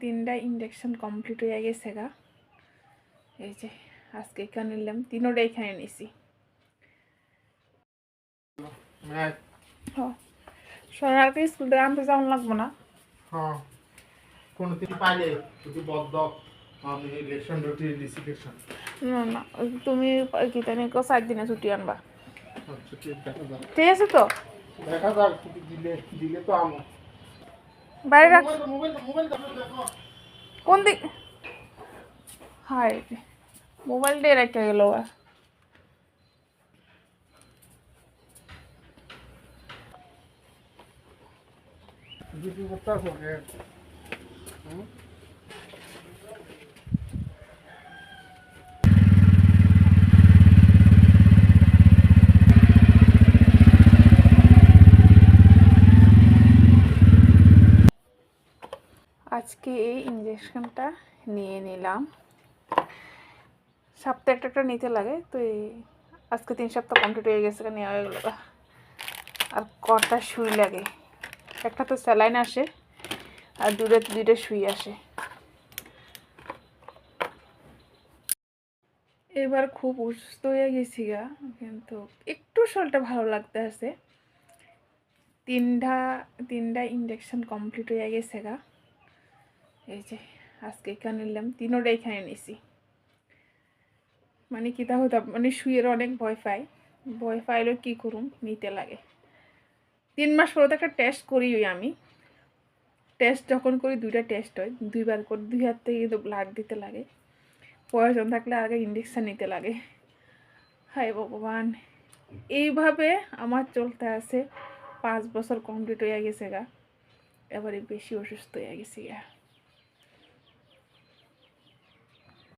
তিনটা injection complete হয়ে গেছে গা। এই যে আজকে এখানে নিলাম, তিনোটাই এখানে নিছি। সরকারকে স্কুল থেকে আনতে যাওয়ান লাগবো না। হ্যাঁ কোন তিনি পাইলে যদি বদ্ধ আমি ইলেকশন ডিউটি ডিসিপ্লিন না না, তুমি কি জানি 4 দিনে ছুটি আনবা। আচ্ছা ঠিক আছে তো, দেখা যাক ছুটি দিলে দিলে তো আমো বাইরে রাখ। মোবাইল দেখো কোন দিক? হায়, মোবাইল দিয়ে রেখে গেল। ডিউটি করতে আসো আজকে এই ইঞ্জেকশনটা নিয়ে নিলাম। সপ্তাহে একটা নিতে লাগে, তো এই আজকে 3 সপ্তাহ কমপ্লিট হয়ে গেছে, নেওয়া হয়ে গেল। আর কটা সুই লাগে, একটা তো স্যালাইন আসে আর দুইটা সুই আসে। এবার খুব অসুস্থ হয়ে গেছি গা, কিন্তু একটু শরীরটা ভালো লাগতে আছে। তিনটা ইঞ্জেকশন কমপ্লিট হয়ে গেছে গা। এই যে আজকে এখানে নিলাম, তিনোটাই এখানে নিছি। মানে কি তা হতো, মানে শুয়ের অনেক ভয় পাইলেও কী করুম, নিতে লাগে। 3 মাস পরে তো একটা টেস্ট করি আমি। টেস্ট যখন করি 2টা টেস্ট হয়, 2বার করে 2 হাত থেকে কিন্তু ব্লাড দিতে লাগে। প্রয়োজন থাকলে আগে ইঞ্জেকশন নিতে লাগে। হায় ভগবান, এইভাবে আমার চলতে আছে 5 বছর কমপ্লিট হয়ে গেছে গা। এবারে বেশি অসুস্থ হয়ে গেছি গা।